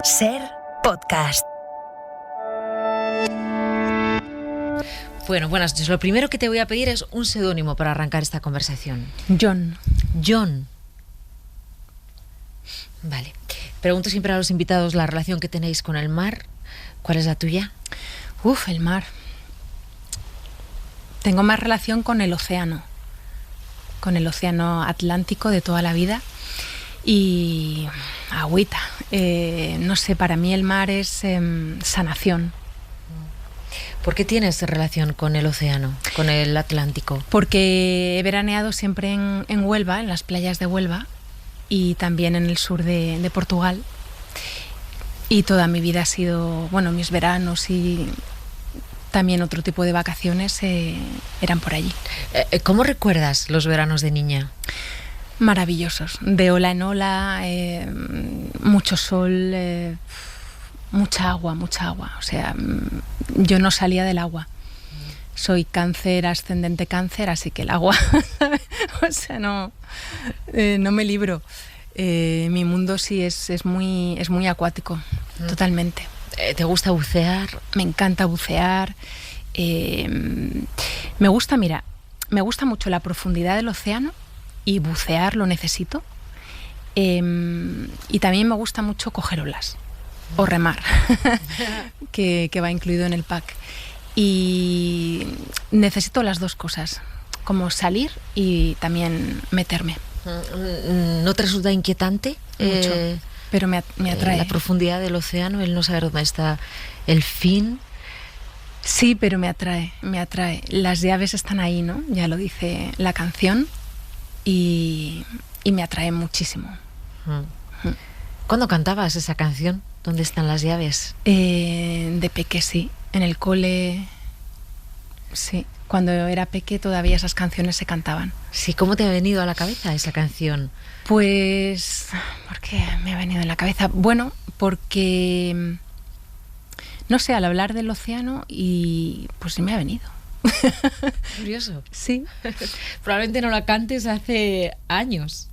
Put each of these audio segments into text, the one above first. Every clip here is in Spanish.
Ser podcast. Bueno, buenas noches. Lo primero que te voy a pedir es un seudónimo para arrancar esta conversación. John. John. Vale. Pregunto siempre a los invitados la relación que tenéis con el mar. ¿Cuál es la tuya? El mar. Tengo más relación con el océano Atlántico de toda la vida. Y agüita. No sé, para mí el mar es sanación. ¿Por qué tienes relación con el océano, con el Atlántico? Porque he veraneado siempre en Huelva, en las playas de Huelva, y también en el sur de Portugal. Y toda mi vida ha sido, mis veranos y también otro tipo de vacaciones eran por allí. ¿Cómo recuerdas los veranos de niña? Maravillosos, de ola en ola, mucho sol, mucha agua. O sea, yo no salía del agua. Soy cáncer, ascendente cáncer, así que el agua, o sea, no me libro. Mi mundo sí es muy acuático, totalmente. ¿Te gusta bucear? Me encanta bucear. Me gusta mucho la profundidad del océano y bucear lo necesito. Y también me gusta mucho coger olas o remar, que va incluido en el pack. Y necesito las dos cosas, como salir y también meterme. ¿No te resulta inquietante? Mucho, pero me atrae. La profundidad del océano, el no saber dónde está el fin. Sí, pero me atrae. Las llaves están ahí, ¿no? Ya lo dice la canción y me atrae muchísimo. ¿Cuándo cantabas esa canción? ¿Dónde están las llaves? De peque, sí. En el cole, sí. Cuando era peque todavía esas canciones se cantaban. Sí, ¿cómo te ha venido a la cabeza esa canción? Pues, ¿por qué me ha venido en la cabeza? Bueno, porque, no sé, al hablar del océano y pues sí me ha venido. Curioso. Sí. Probablemente no la cantes hace años.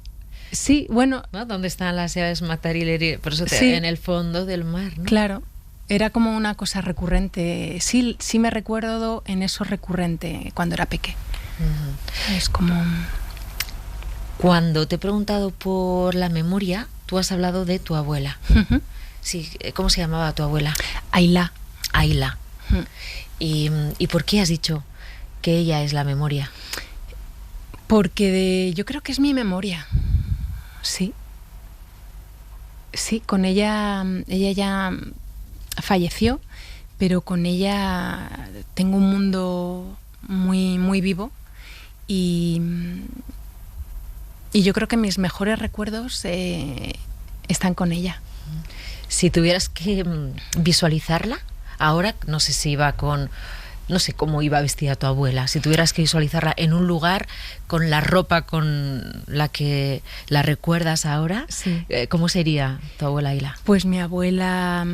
Sí, bueno. ¿No? ¿Dónde están las llaves Matarileri? Por eso sí. En el fondo del mar, ¿no? Claro. Era como una cosa recurrente. Sí me recuerdo en eso recurrente cuando era peque. Es como... Cuando te he preguntado por la memoria, tú has hablado de tu abuela. Sí, ¿cómo se llamaba tu abuela? Ayla. ¿Y por qué has dicho que ella es la memoria? Porque yo creo que es mi memoria. Sí. Sí, con ella ya falleció, pero con ella tengo un mundo muy, muy vivo y yo creo que mis mejores recuerdos están con ella. Si tuvieras que visualizarla, ahora no sé si iba con... No sé cómo iba vestida tu abuela. Si tuvieras que visualizarla en un lugar con la ropa con la que la recuerdas ahora, sí. ¿Cómo sería tu abuela Ayla? Pues mi abuela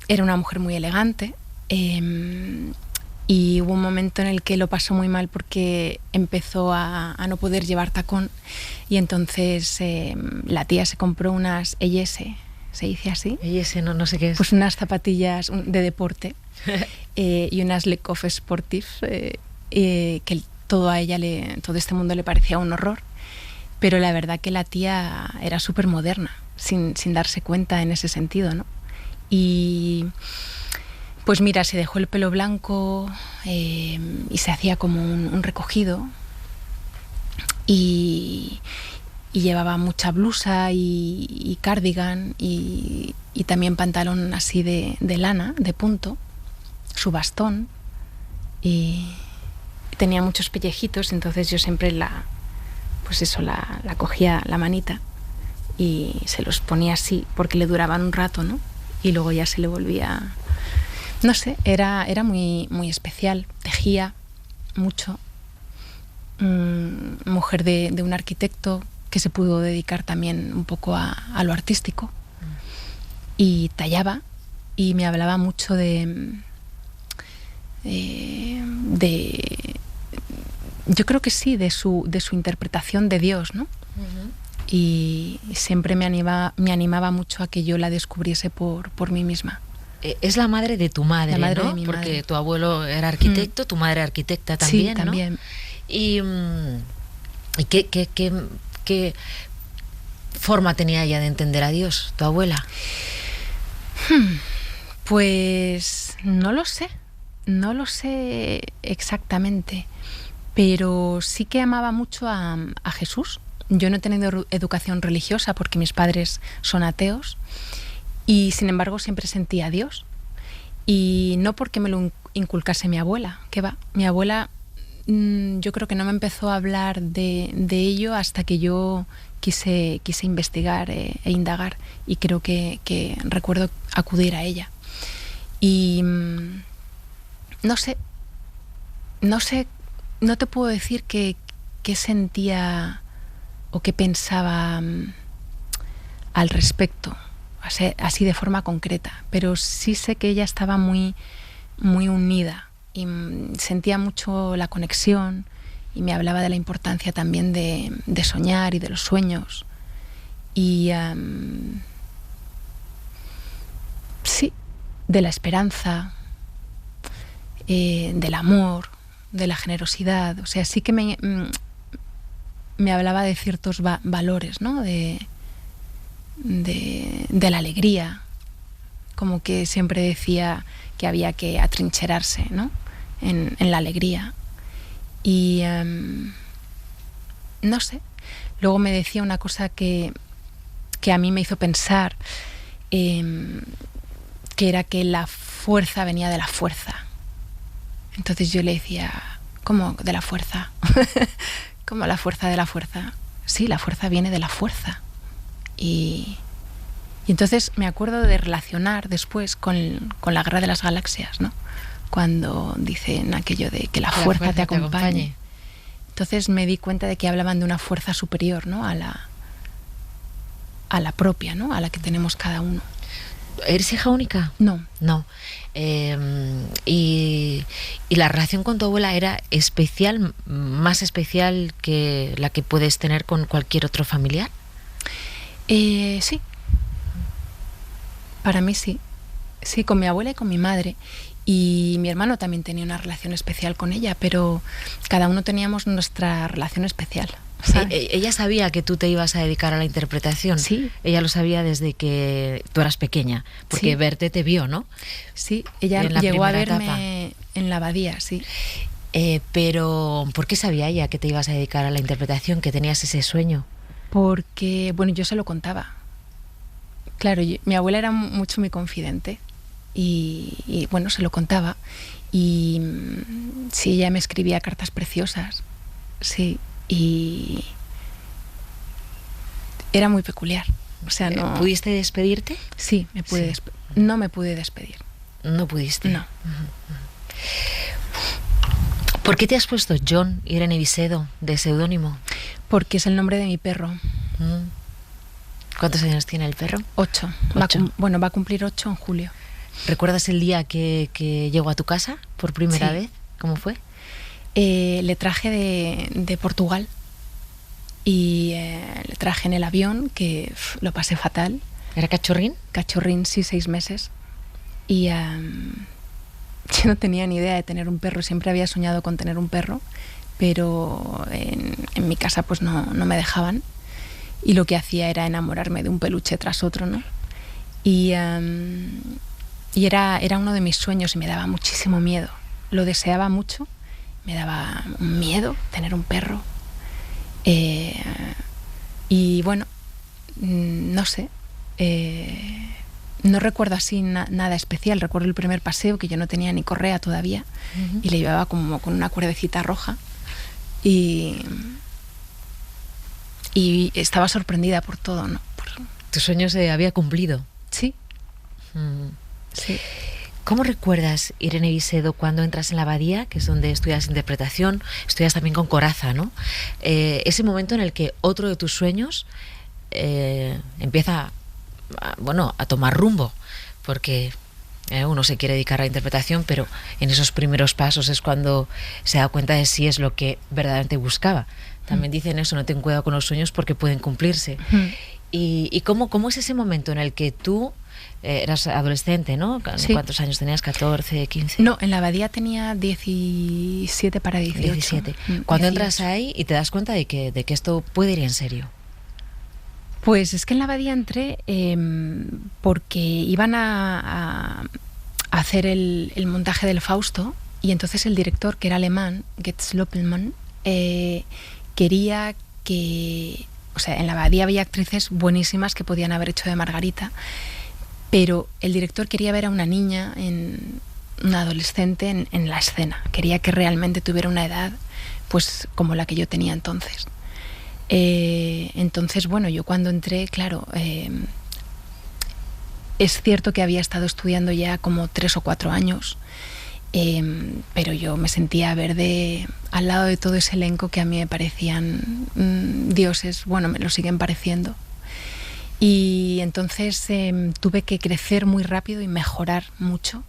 era una mujer muy elegante y hubo un momento en el que lo pasó muy mal porque empezó a no poder llevar tacón y entonces la tía se compró unas EYS, ¿se dice así? EYS, no sé qué es. Pues unas zapatillas de deporte. Y unas Le Coq Sportif que todo este mundo le parecía un horror, pero la verdad que la tía era súper moderna sin darse cuenta en ese sentido, ¿no? Y pues mira, se dejó el pelo blanco y se hacía como un recogido y llevaba mucha blusa y cardigan y también pantalón así de lana, de punto, su bastón y tenía muchos pellejitos, entonces yo siempre la cogía la manita y se los ponía así porque le duraban un rato, ¿no? Y luego ya se le volvía, no sé, era muy, muy especial, tejía mucho, mujer de un arquitecto que se pudo dedicar también un poco a lo artístico y tallaba y me hablaba mucho de yo creo que sí, de su interpretación de Dios, ¿no? y siempre me animaba mucho a que yo la descubriese por mí misma. Es la madre de tu madre, la madre ¿no? de mi Porque madre. Tu abuelo era arquitecto, tu madre era arquitecta también, Sí, ¿no? también. ¿Y qué forma tenía ella de entender a Dios, tu abuela? Pues no lo sé exactamente, pero sí que amaba mucho a Jesús. Yo no he tenido educación religiosa porque mis padres son ateos y sin embargo siempre sentía a Dios. Y no porque me lo inculcase mi abuela, que va. Mi abuela yo creo que no me empezó a hablar de ello hasta que yo quise investigar e indagar, y creo que recuerdo acudir a ella. Y no sé, no te puedo decir qué sentía o qué pensaba al respecto, así de forma concreta, pero sí sé que ella estaba muy, muy unida y sentía mucho la conexión, y me hablaba de la importancia también de soñar y de los sueños. Y sí, de la esperanza, del amor, de la generosidad. O sea, sí que me hablaba de ciertos valores, ¿no? De la alegría, como que siempre decía que había que atrincherarse, ¿no? en la alegría. Y no sé, luego me decía una cosa que a mí me hizo pensar, que era que la fuerza venía de la fuerza. Entonces yo le decía, ¿cómo de la fuerza? ¿Cómo la fuerza de la fuerza? Sí, la fuerza viene de la fuerza. Y entonces me acuerdo de relacionar después con la Guerra de las Galaxias, ¿no? Cuando dicen aquello de que la fuerza te acompañe. Entonces me di cuenta de que hablaban de una fuerza superior, ¿no? A la propia, ¿no? A la que tenemos cada uno. ¿Eres hija única? No. No. Y la relación con tu abuela era especial, más especial que la que puedes tener con cualquier otro familiar. Sí. Para mí sí. Sí, con mi abuela y con mi madre. Y mi hermano también tenía una relación especial con ella, pero cada uno teníamos nuestra relación especial. Ella sabía que tú te ibas a dedicar a la interpretación. Sí. Ella lo sabía desde que tú eras pequeña, porque sí. Verte te vio, ¿no? Sí, ella llegó a verme en la abadía, sí. Pero ¿por qué sabía ella que te ibas a dedicar a la interpretación, que tenías ese sueño? Porque, bueno, yo se lo contaba. Claro, mi abuela era mucho mi confidente y bueno, se lo contaba. Y sí, ella me escribía cartas preciosas, sí, y era muy peculiar. O sea, no... ¿Pudiste despedirte? Sí, me pude no me pude despedir. ¿No pudiste? No. ¿Por qué te has puesto John Irene Visedo de seudónimo? Porque es el nombre de mi perro. ¿Cuántos años tiene el perro? 8. Va a cumplir 8 en julio. ¿Recuerdas el día que llegó a tu casa por primera vez? ¿Cómo fue? Le traje de Portugal y le traje en el avión, que lo pasé fatal. ¿Era cachorrín? Cachorrín, sí, 6 meses. Y yo no tenía ni idea de tener un perro, siempre había soñado con tener un perro, pero en mi casa pues no me dejaban, y lo que hacía era enamorarme de un peluche tras otro, ¿no? Y era uno de mis sueños y me daba muchísimo miedo. Lo deseaba mucho, me daba miedo tener un perro. Y bueno, no sé, no recuerdo así nada especial. Recuerdo el primer paseo, que yo no tenía ni correa todavía, y le llevaba como con una cuerdecita roja, y estaba sorprendida por todo, ¿no? Tu sueño se había cumplido. Sí. Sí. ¿Cómo recuerdas, Irene Visedo, cuando entras en la abadía, que es donde estudias interpretación, estudias también con Corazza, ¿no? Ese momento en el que otro de tus sueños empieza a tomar rumbo, porque uno se quiere dedicar a la interpretación, pero en esos primeros pasos es cuando se da cuenta de si es lo que verdaderamente buscaba. también dicen eso, no ten cuidado con los sueños porque pueden cumplirse. ¿Y cómo es ese momento en el que tú eras adolescente, ¿no? Sí. ¿Cuántos años tenías? ¿14, 15? No, en la abadía tenía 17 para 18. 17. Cuando 18. entras ahí y te das cuenta de que esto puede ir en serio. Pues es que en la abadía entré porque iban a hacer el montaje del Fausto, y entonces el director, que era alemán, Götz Loppelmann, quería que... O sea, en la abadía había actrices buenísimas que podían haber hecho de Margarita, pero el director quería ver a una niña, una adolescente en la escena. Quería que realmente tuviera una edad pues como la que yo tenía entonces. Entonces, bueno, yo cuando entré, claro, es cierto que había estado estudiando ya como 3 o 4 años, pero yo me sentía verde al lado de todo ese elenco que a mí me parecían dioses. Bueno, me lo siguen pareciendo. Y entonces tuve que crecer muy rápido y mejorar mucho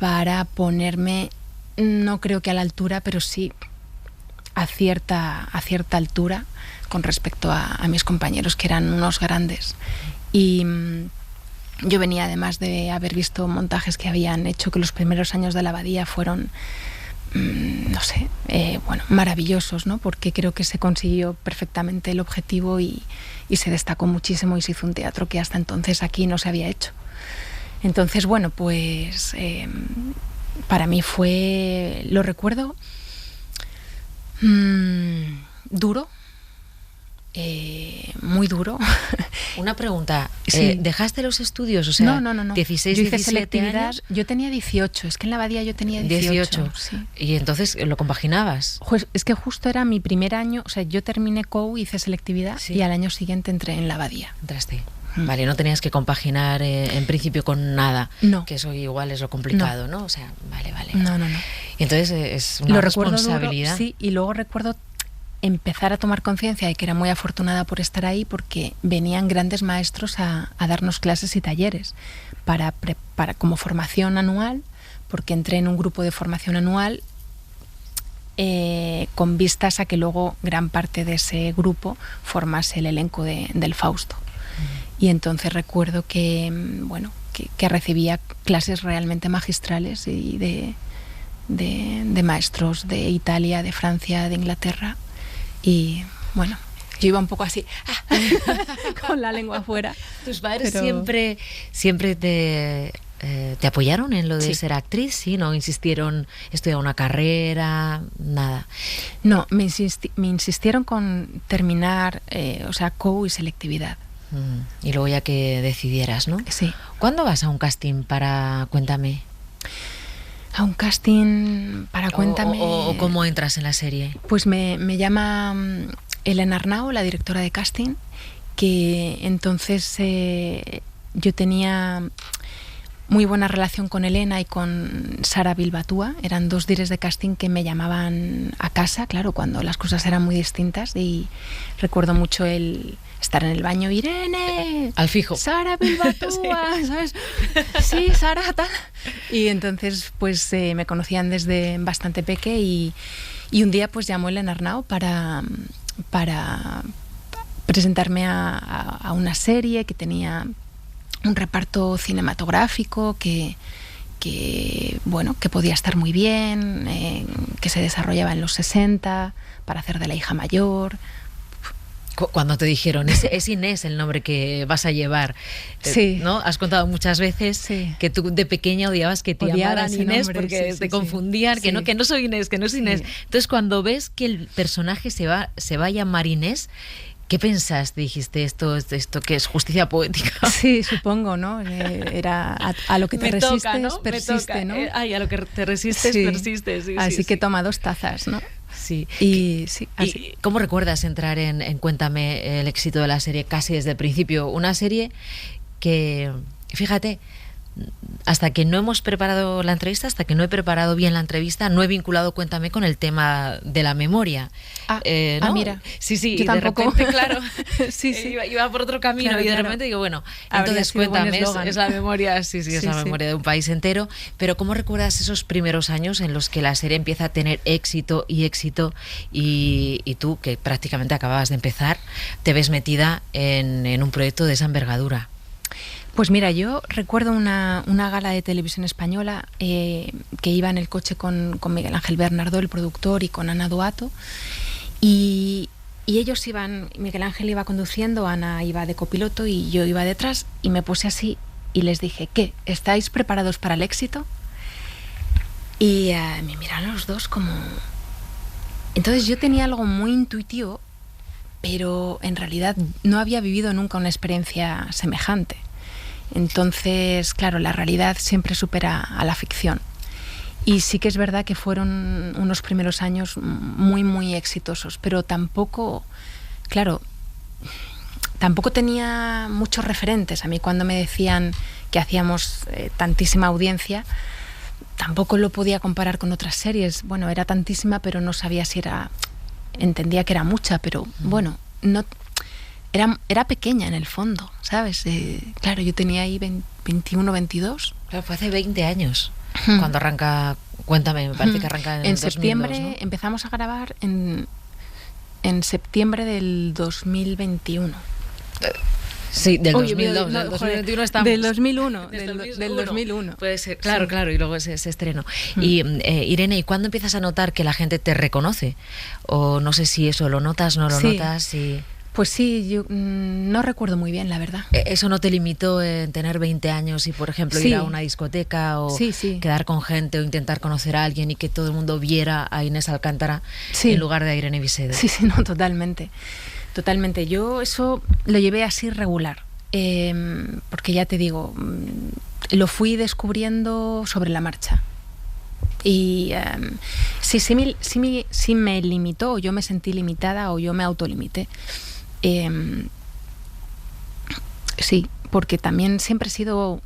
para ponerme, no creo que a la altura, pero sí a cierta altura con respecto a mis compañeros, que eran unos grandes. Y yo venía además de haber visto montajes que habían hecho, que los primeros años de la abadía fueron, no sé, bueno, maravillosos, ¿no? Porque creo que se consiguió perfectamente el objetivo y se destacó muchísimo y se hizo un teatro que hasta entonces aquí no se había hecho. Entonces, bueno, pues para mí fue, lo recuerdo, duro, muy duro. Una pregunta, Sí. ¿dejaste los estudios? O sea, no. 16, yo hice 17 selectividad, años. yo tenía 18, es que en la abadía yo tenía 18. Sí. Y entonces lo compaginabas. Pues es que justo era mi primer año, o sea, yo terminé COU, hice selectividad, Sí. y al año siguiente entré en la abadía. Entraste. Vale, no tenías que compaginar en principio con nada. No. Que eso igual es lo complicado, ¿no? O sea, vale. No. Y entonces es una Lo recuerdo responsabilidad. duro, sí, y luego recuerdo empezar a tomar conciencia de que era muy afortunada por estar ahí, porque venían grandes maestros a darnos clases y talleres para como formación anual, porque entré en un grupo de formación anual con vistas a que luego gran parte de ese grupo formase el elenco del Fausto. Y entonces recuerdo que, bueno, que recibía clases realmente magistrales y de maestros de Italia, de Francia, de Inglaterra. Y bueno, yo iba un poco así, con la lengua afuera. ¿Tus padres pero... siempre te apoyaron en lo de Sí. ser actriz? ¿Sí? ¿No insistieron estudiar una carrera? Nada. No, me insistieron con terminar, o sea, COU y selectividad. Y luego ya que decidieras, ¿no? Sí. ¿Cuándo vas a un casting para Cuéntame? A un casting para Cuéntame. ¿O cómo entras en la serie? Pues me llama Elena Arnau, la directora de casting, que entonces yo tenía muy buena relación con Elena y con Sara Bilbatúa. Eran 2 directores de casting que me llamaban a casa, claro, cuando las cosas eran muy distintas, y recuerdo mucho el estar en el baño, Irene, al fijo, Sara Bilbatúa, sí. ¿Sabes? Sí, Sara, tal. Y entonces pues me conocían desde bastante peque, y un día pues llamó Elena Arnau para presentarme a una serie que tenía un reparto cinematográfico que bueno, que podía estar muy bien, que se desarrollaba en los 60, para hacer de la hija mayor. Cuando te dijeron, es Inés el nombre que vas a llevar, sí. ¿no? Has contado muchas veces sí. que tú de pequeña odiabas que te llamaran Inés nombre, porque te confundían, que no soy Inés, que no soy Inés. Entonces, cuando ves que el personaje se va a llamar Inés, ¿qué pensaste? Dijiste, esto que es justicia poética. Sí, supongo, ¿no? Era a lo que te resistes, toca, ¿no? Persiste, ¿no? Ay, a lo que te resistes, persiste. Sí, así que toma 2 tazas, ¿no? Sí. Y sí, así. ¿Y cómo recuerdas entrar en Cuéntame, el éxito de la serie casi desde el principio? Una serie que, fíjate, hasta que no hemos preparado la entrevista, hasta que no he preparado bien la entrevista, no he vinculado Cuéntame con el tema de la memoria. ¿No? Mira. Sí, yo y tampoco. de repente, claro, sí. Iba por otro camino, claro, y de claro. repente digo, bueno, entonces Cuéntame es la memoria, es la memoria de un país entero. Pero ¿cómo recuerdas esos primeros años en los que la serie empieza a tener éxito y tú, que prácticamente acababas de empezar, te ves metida en un proyecto de esa envergadura? Pues mira, yo recuerdo una gala de televisión española que iba en el coche con Miguel Ángel Bernardo, el productor, y con Ana Duato, y ellos iban, Miguel Ángel iba conduciendo, Ana iba de copiloto y yo iba detrás, y me puse así y les dije, ¿qué? ¿Estáis preparados para el éxito? Y me miraron los dos como... Entonces yo tenía algo muy intuitivo, pero en realidad no había vivido nunca una experiencia semejante. Entonces, claro, la realidad siempre supera a la ficción. Y sí que es verdad que fueron unos primeros años muy, muy exitosos, pero tampoco, claro, tampoco tenía muchos referentes. A mí cuando me decían que hacíamos tantísima audiencia, tampoco lo podía comparar con otras series. Bueno, era tantísima, pero no sabía si era... Entendía que era mucha, pero bueno, no... Era pequeña en el fondo, ¿sabes? Claro, yo tenía ahí 21, 22. Claro, fue hace 20 años cuando arranca Cuéntame, me parece que arranca en el 2002, septiembre, ¿no? Empezamos a grabar en septiembre del 2021. Sí, del Uy, 2002, no, del 2021 joder, estamos. Del 2001, del 2001. Puede ser, claro, Sí. claro, y luego ese estreno. Y Irene, ¿y cuándo empiezas a notar que la gente te reconoce? O no sé si eso lo notas, no lo Sí. notas, y... Pues sí, yo no recuerdo muy bien, la verdad. ¿Eso no te limitó en tener 20 años y, por ejemplo, Sí. ir a una discoteca o Sí. quedar con gente o intentar conocer a alguien y que todo el mundo viera a Inés Alcántara Sí. en lugar de a Irene Visedo? Sí, no, totalmente. Totalmente. Yo eso lo llevé así regular. Porque ya te digo, lo fui descubriendo sobre la marcha. Y sí me limitó, o yo me sentí limitada, o yo me autolimité. Sí, porque también siempre he sido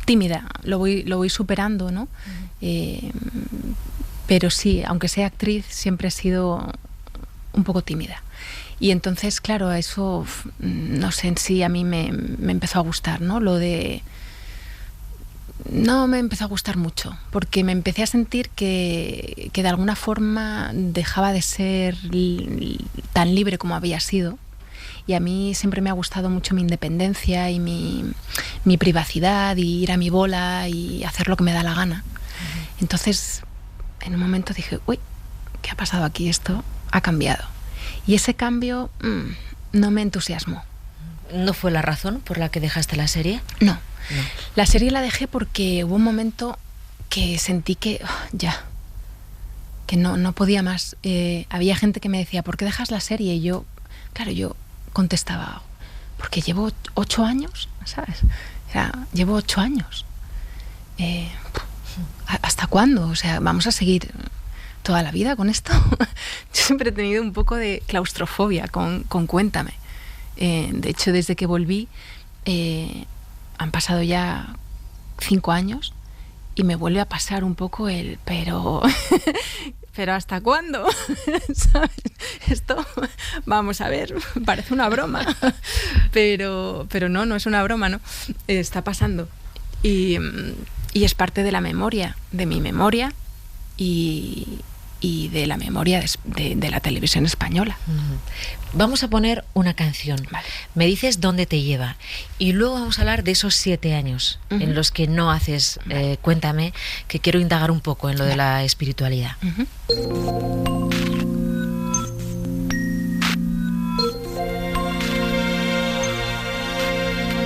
tímida, lo voy superando, ¿no? Pero sí, aunque sea actriz, siempre he sido un poco tímida. Y entonces, claro, eso, no sé, en sí a mí me empezó a gustar, ¿no? No me empezó a gustar mucho, porque me empecé a sentir que de alguna forma dejaba de ser tan libre como había sido. Y a mí siempre me ha gustado mucho mi independencia y mi privacidad, y ir a mi bola y hacer lo que me da la gana. Entonces, en un momento dije, uy, ¿qué ha pasado aquí? Esto ha cambiado. Y ese cambio no me entusiasmó. ¿No fue la razón por la que dejaste la serie? No. La serie la dejé porque hubo un momento que sentí que que no podía más. Había gente que me decía, ¿por qué dejas la serie? Y yo contestaba, porque llevo 8 años, ¿sabes? O sea, llevo 8 años. ¿Hasta cuándo? O sea, ¿vamos a seguir toda la vida con esto? Yo siempre he tenido un poco de claustrofobia con Cuéntame. De hecho, desde que volví, han pasado ya 5 años y me vuelve a pasar un poco pero ¿hasta cuándo? ¿Sabes? Esto, vamos a ver, parece una broma, pero no es una broma, ¿no? Está pasando. Y es parte de la memoria, de mi memoria y de la memoria de la televisión española. Vamos a poner una canción. Vale. Me dices dónde te lleva. Y luego vamos a hablar de esos 7 años en los que no haces Cuéntame, que quiero indagar un poco en lo de la espiritualidad.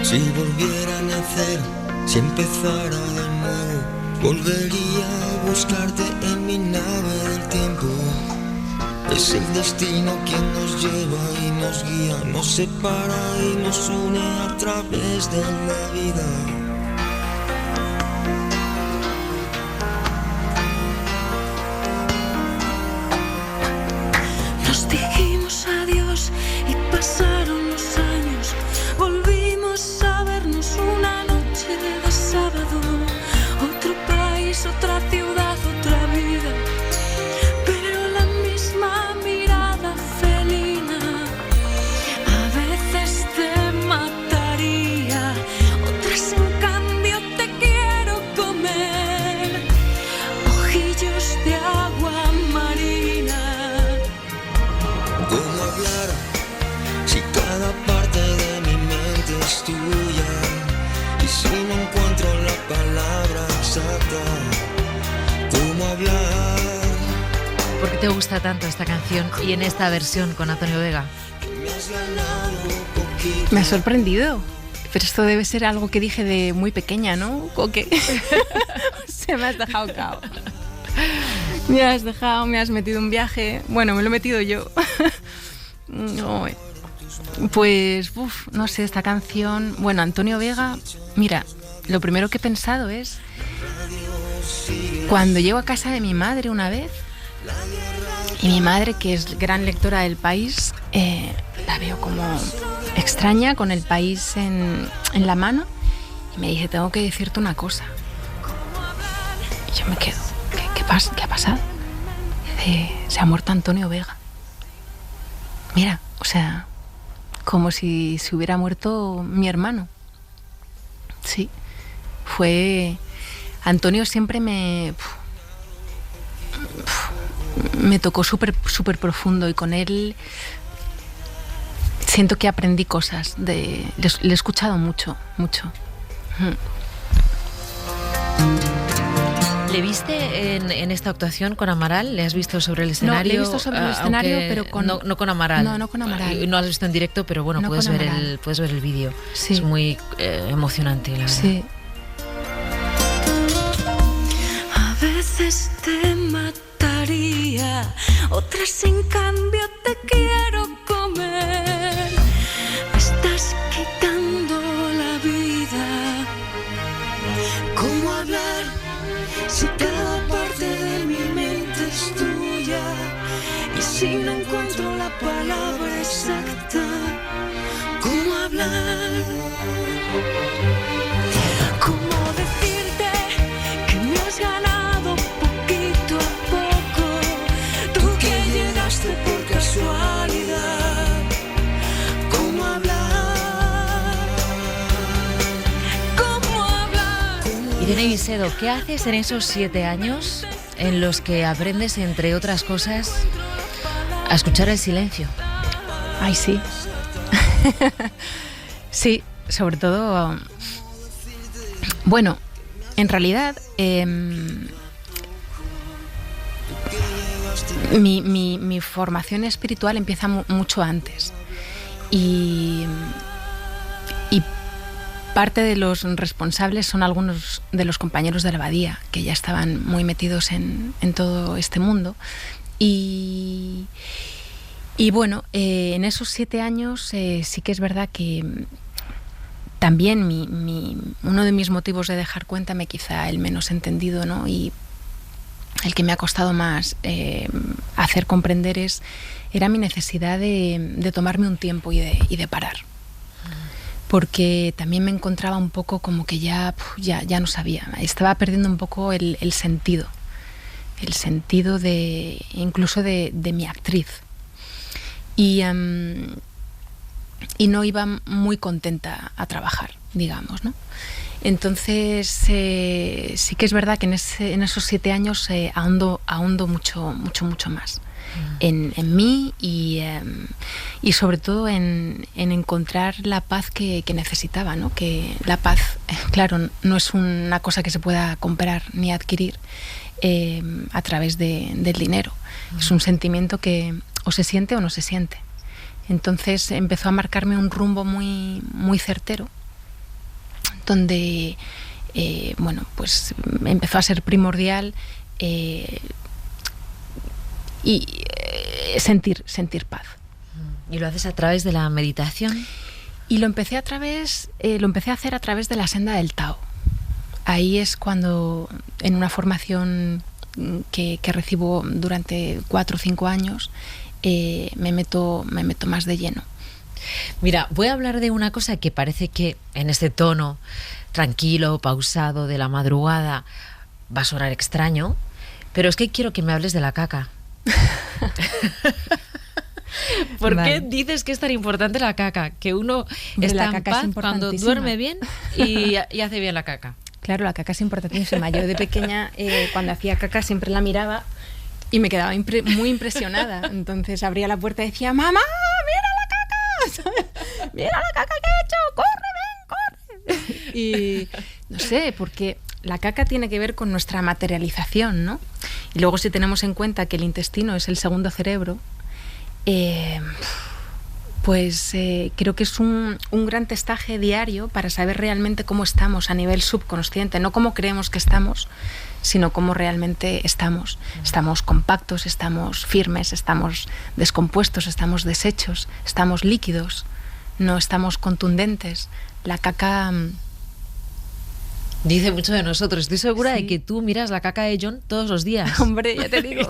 Si volviera a nacer, si empezara de nuevo, volvería a buscarte en mi nave del tiempo. Es el destino quien nos lleva y nos guía, nos separa y nos une a través de la vida. Nos dijimos adiós y pasaron los años, volvimos a vernos una noche es tuya. Y si no encuentro la palabra exacta, ¿cómo hablar? ¿Por qué te gusta tanto esta canción y en esta versión con Antonio Vega? Me ha sorprendido. Pero esto debe ser algo que dije de muy pequeña, ¿no? ¿O qué? Se me has dejado cao. Me has metido un viaje. Bueno, me lo he metido yo. No, pues, no sé, esta canción... Bueno, Antonio Vega, mira, lo primero que he pensado es... Cuando llego a casa de mi madre una vez, y mi madre, que es gran lectora del País, la veo como extraña, con el País en la mano, y me dice, tengo que decirte una cosa. Y yo me quedo, ¿qué ha pasado? Dice, se ha muerto Antonio Vega. Mira, o sea, como si se hubiera muerto mi hermano. Sí, fue... Antonio siempre me tocó súper profundo, y con él siento que aprendí cosas. Le he escuchado mucho. ¿Le viste en esta actuación con Amaral? ¿Le has visto sobre el escenario? No, le he visto sobre el escenario, pero con... No con Amaral. No con Amaral. No has visto en directo, pero bueno, no puedes ver el vídeo. Sí. Es muy emocionante, la verdad. Sí. A veces te mataría, otras en cambio te quiero comer. Me estás quitando la vida. ¿Cómo hablar si cada parte de mi mente es tuya? Y si no encuentro la palabra exacta, ¿cómo hablar? ¿Cómo decirte que me has ganado poquito a poco? Tú que llegaste por casualidad. ¿Cómo hablar? ¿Cómo hablar? Irene Visedo, ¿qué haces en esos 7 años en los que aprendes, entre otras cosas, a escuchar el silencio? Ay, sí. Sí, sobre todo... Bueno, en realidad... Mi formación espiritual empieza mucho antes. Y parte de los responsables son algunos de los compañeros de la abadía, que ya estaban muy metidos en todo este mundo. Y bueno, en esos 7 años sí que es verdad que también uno de mis motivos de dejar Cuéntame, quizá el menos entendido, ¿no? Y el que me ha costado más hacer comprender era mi necesidad de tomarme un tiempo y de parar. Porque también me encontraba un poco como que ya no sabía, estaba perdiendo un poco el sentido incluso de mi actriz. Y no iba muy contenta a trabajar, digamos, ¿no? Entonces sí que es verdad que en esos 7 años ahondo mucho más en mí y sobre todo en encontrar la paz que necesitaba, ¿no? Que la paz, claro, no es una cosa que se pueda comprar ni adquirir a través del dinero. Es un sentimiento que o se siente o no se siente. Entonces empezó a marcarme un rumbo muy, muy certero, donde pues empezó a ser primordial sentir paz. ¿Y lo haces a través de la meditación? Y lo empecé a hacer a través de la senda del Tao. Ahí es cuando, en una formación que recibo durante 4 o 5 años, me meto más de lleno. Mira, voy a hablar de una cosa que parece que en este tono tranquilo, pausado de la madrugada va a sonar extraño, pero es que quiero que me hables de la caca. ¿Por qué dices que es tan importante la caca? Que uno está en paz cuando duerme bien y hace bien la caca. Claro, la caca es importantísima. Yo de pequeña, cuando hacía caca, siempre la miraba y me quedaba muy impresionada. Entonces abría la puerta y decía, ¡mamá, mira la caca! ¡Mira la caca que he hecho! ¡Corre, Y no sé, porque la caca tiene que ver con nuestra materialización, ¿no? Y luego si tenemos en cuenta que el intestino es el segundo cerebro, pues creo que es un gran testaje diario para saber realmente cómo estamos a nivel subconsciente, no cómo creemos que estamos, sino cómo realmente estamos. Estamos compactos, estamos firmes, estamos descompuestos, estamos deshechos, estamos líquidos, no estamos contundentes. La caca... Dice mucho de nosotros. Estoy segura Sí. de que tú miras la caca de John todos los días. Hombre, ya te digo.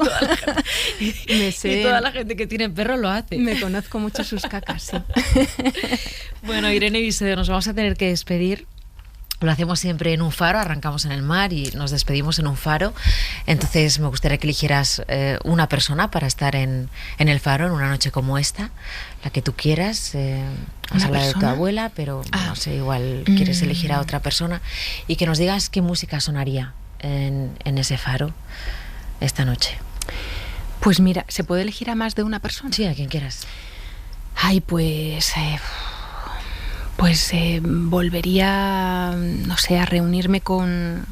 Me sé, Y toda la gente que tiene perro lo hace. me conozco mucho sus cacas, sí. Bueno, Irene Viseo, nos vamos a tener que despedir. Lo hacemos siempre en un faro, arrancamos en el mar y nos despedimos en un faro. Entonces me gustaría que eligieras una persona para estar en el faro en una noche como esta, la que tú quieras. Has ¿Una hablado de tu persona? abuela, pero Ah. no sé, igual quieres elegir a otra persona y que nos digas qué música sonaría en ese faro esta noche. Pues mira, ¿se puede elegir a más de una persona? Sí, a quien quieras. Ay, pues volvería, no sé, a reunirme con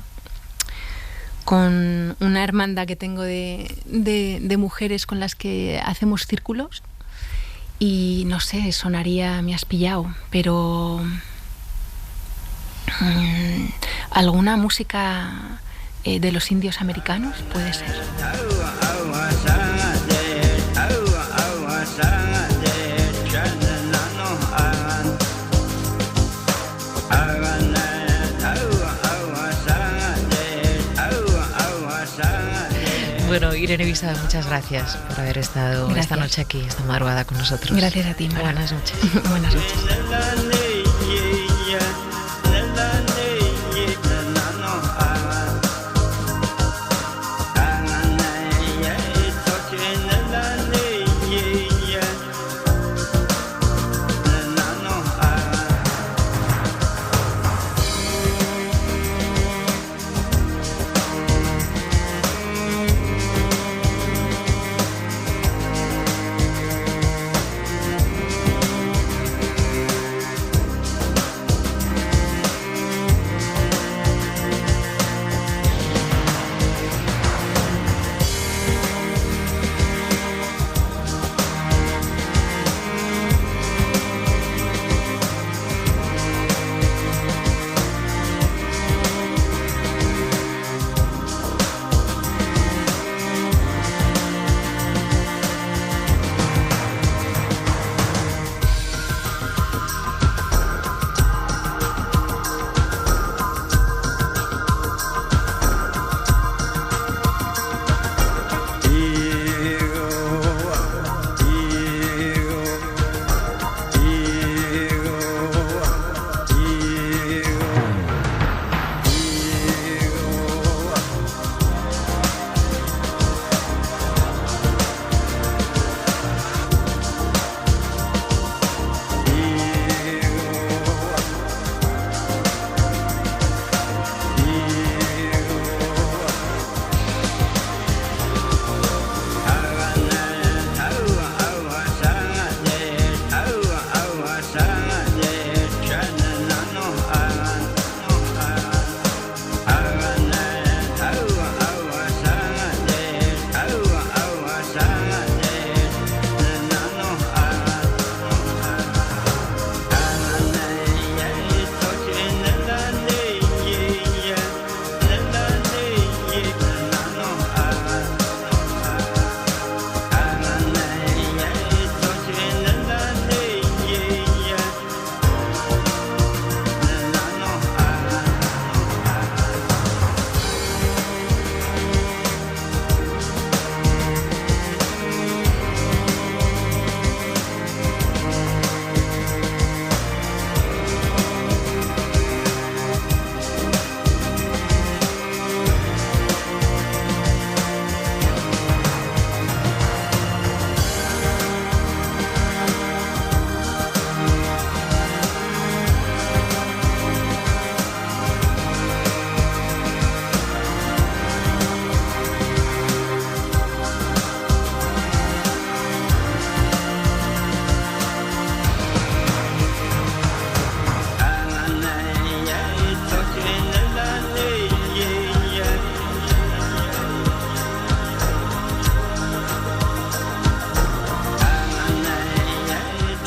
una hermandad que tengo de mujeres con las que hacemos círculos y, no sé, sonaría Me has pillado, pero alguna música de los indios americanos puede ser. Bueno, Irene Visado, muchas gracias por haber estado Gracias. esta noche aquí, esta madrugada con nosotros. Gracias a ti, Mara. Buenas noches. Buenas noches.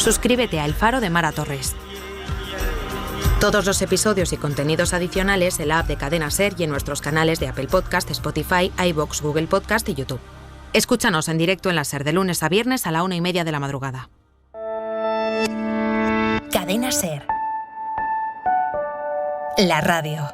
Suscríbete a El Faro de Mara Torres. Todos los episodios y contenidos adicionales en la app de Cadena SER y en nuestros canales de Apple Podcast, Spotify, iVoox, Google Podcast y YouTube. Escúchanos en directo en la SER de lunes a viernes a la 1:30 de la madrugada. Cadena SER. La radio.